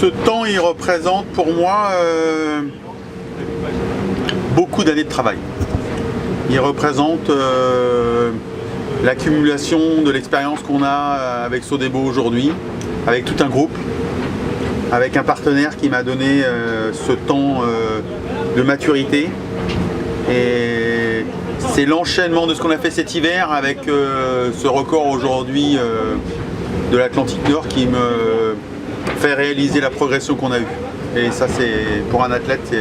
Ce temps, il représente pour moi beaucoup d'années de travail. Il représente l'accumulation de l'expérience qu'on a avec Sodebo aujourd'hui, avec tout un groupe, avec un partenaire qui m'a donné ce temps de maturité. Et c'est l'enchaînement de ce qu'on a fait cet hiver avec ce record aujourd'hui de l'Atlantique Nord qui me fait réaliser la progression qu'on a eue. Et ça, c'est pour un athlète,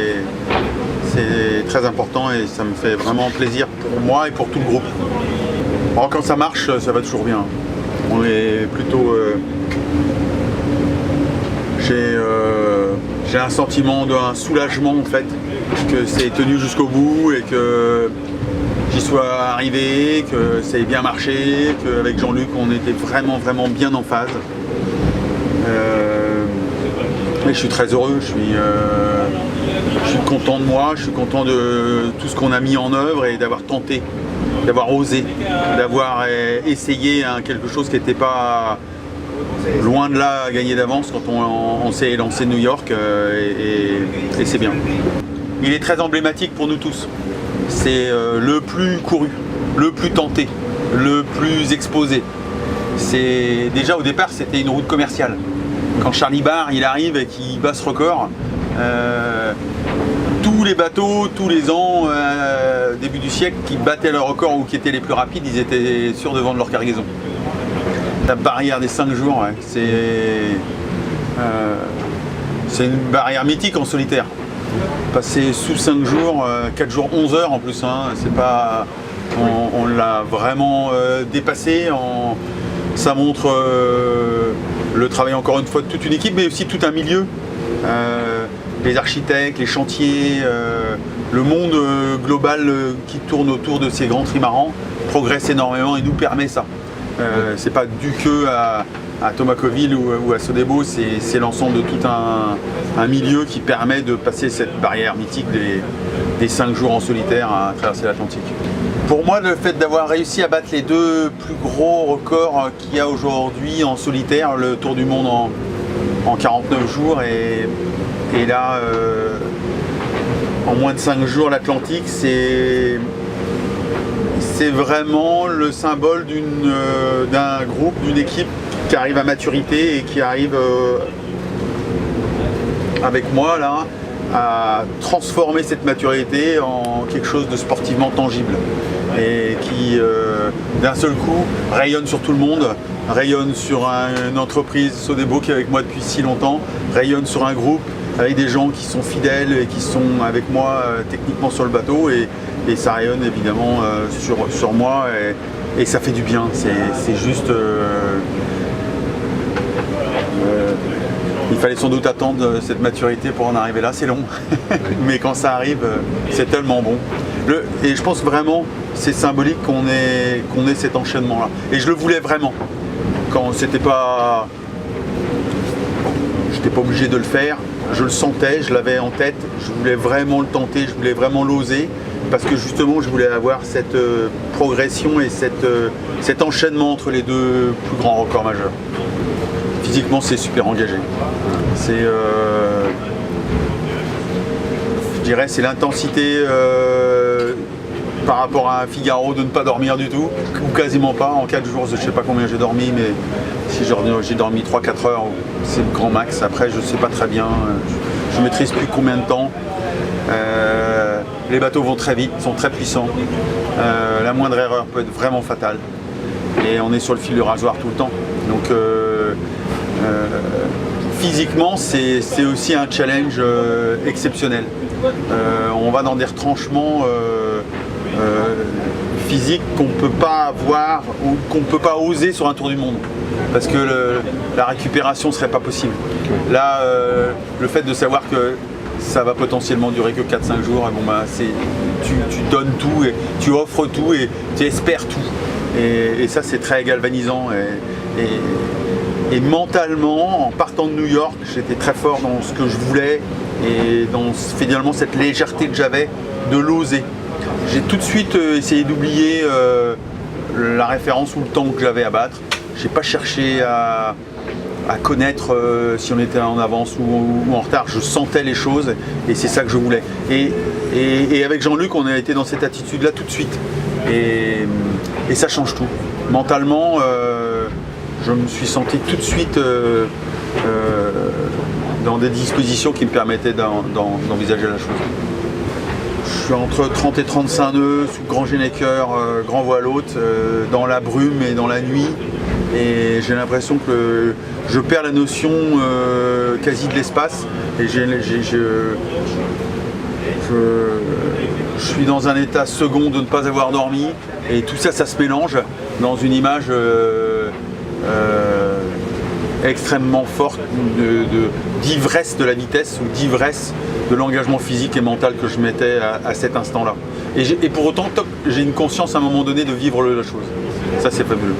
c'est très important et ça me fait vraiment plaisir pour moi et pour tout le groupe. Alors, quand ça marche, ça va toujours bien. On est plutôt... j'ai un sentiment d'un soulagement en fait, que c'est tenu jusqu'au bout et que j'y sois arrivé, que ça ait bien marché, qu'avec Jean-Luc on était vraiment bien en phase. Et je suis très heureux, je suis content de moi, je suis content de tout ce qu'on a mis en œuvre et d'avoir tenté, d'avoir osé, d'avoir essayé quelque chose qui n'était pas loin de là à gagner d'avance quand on s'est lancé de New York et c'est bien. Il est très emblématique pour nous tous. C'est le plus couru, le plus tenté, le plus exposé. Déjà au départ c'était une route commerciale. Quand Charlie Barr il arrive et qu'il bat ce record, tous les bateaux, tous les ans, début du siècle, qui battaient leur record ou qui étaient les plus rapides, ils étaient sûrs de vendre leur cargaison. La barrière des 5 jours, ouais, c'est une barrière mythique en solitaire. Passer sous 5 jours, 4 jours, 11 heures en plus, hein, c'est pas, on l'a vraiment dépassé. Ça montre le travail encore une fois de toute une équipe, mais aussi tout un milieu. Les architectes, les chantiers, le monde global qui tourne autour de ces grands trimarans progresse énormément et nous permet ça. C'est pas dû que à Thomas Coville ou à Sodebo, c'est l'ensemble de tout un milieu qui permet de passer cette barrière mythique des 5 jours en solitaire à traverser l'Atlantique. Pour moi, le fait d'avoir réussi à battre les 2 plus gros records qu'il y a aujourd'hui en solitaire, le Tour du Monde en 49 jours et là, en moins de 5 jours, l'Atlantique, c'est vraiment le symbole d'un groupe, d'une équipe qui arrive à maturité et qui arrive avec moi là à transformer cette maturité en quelque chose de sportivement tangible et qui d'un seul coup rayonne sur tout le monde, rayonne sur une entreprise Sodebo qui est avec moi depuis si longtemps, rayonne sur un groupe avec des gens qui sont fidèles et qui sont avec moi techniquement sur le bateau et ça rayonne évidemment sur moi et ça fait du bien. C'est juste... il fallait sans doute attendre cette maturité pour en arriver là, c'est long. Mais quand ça arrive, c'est tellement bon. Et je pense vraiment c'est symbolique qu'on ait cet enchaînement-là. Et je le voulais vraiment. Quand j'étais pas obligé de le faire, je le sentais, je l'avais en tête, je voulais vraiment le tenter, je voulais vraiment l'oser. Parce que justement je voulais avoir cette progression et cet enchaînement entre les 2 plus grands records majeurs. Physiquement c'est super engagé. Je dirais c'est l'intensité par rapport à un Figaro de ne pas dormir du tout, ou quasiment pas. En 4 jours, je ne sais pas combien j'ai dormi, mais si j'ai dormi 3-4 heures, c'est le grand max. Après je ne sais pas très bien, je ne maîtrise plus combien de temps. Les bateaux vont très vite, sont très puissants. La moindre erreur peut être vraiment fatale. Et on est sur le fil du rasoir tout le temps. Donc physiquement, c'est aussi un challenge exceptionnel. On va dans des retranchements physiques qu'on ne peut pas avoir ou qu'on ne peut pas oser sur un tour du monde. Parce que la récupération ne serait pas possible. Là, le fait de savoir que ça va potentiellement durer que 4-5 jours, et bon, bah, tu donnes tout, et tu offres tout et tu espères tout. Et ça c'est très galvanisant. Et mentalement, en partant de New York, j'étais très fort dans ce que je voulais et dans finalement cette légèreté que j'avais de l'oser. J'ai tout de suite essayé d'oublier la référence ou le temps que j'avais à battre. J'ai pas cherché à à connaître si on était en avance ou en retard. Je sentais les choses et c'est ça que je voulais. Et avec Jean-Luc, on a été dans cette attitude-là tout de suite. Et ça change tout. Mentalement, je me suis senti tout de suite dans des dispositions qui me permettaient d'envisager la chose. Je suis entre 30 et 35 nœuds sous grand Genneker, grand voile haute, dans la brume et dans la nuit. Et j'ai l'impression que je perds la notion quasi de l'espace. Et je suis dans un état second de ne pas avoir dormi. Et tout ça, ça se mélange dans une image extrêmement forte d'ivresse de la vitesse ou d'ivresse de l'engagement physique et mental que je mettais à cet instant-là. Et pour autant, j'ai une conscience à un moment donné de vivre la chose. Ça, c'est fabuleux.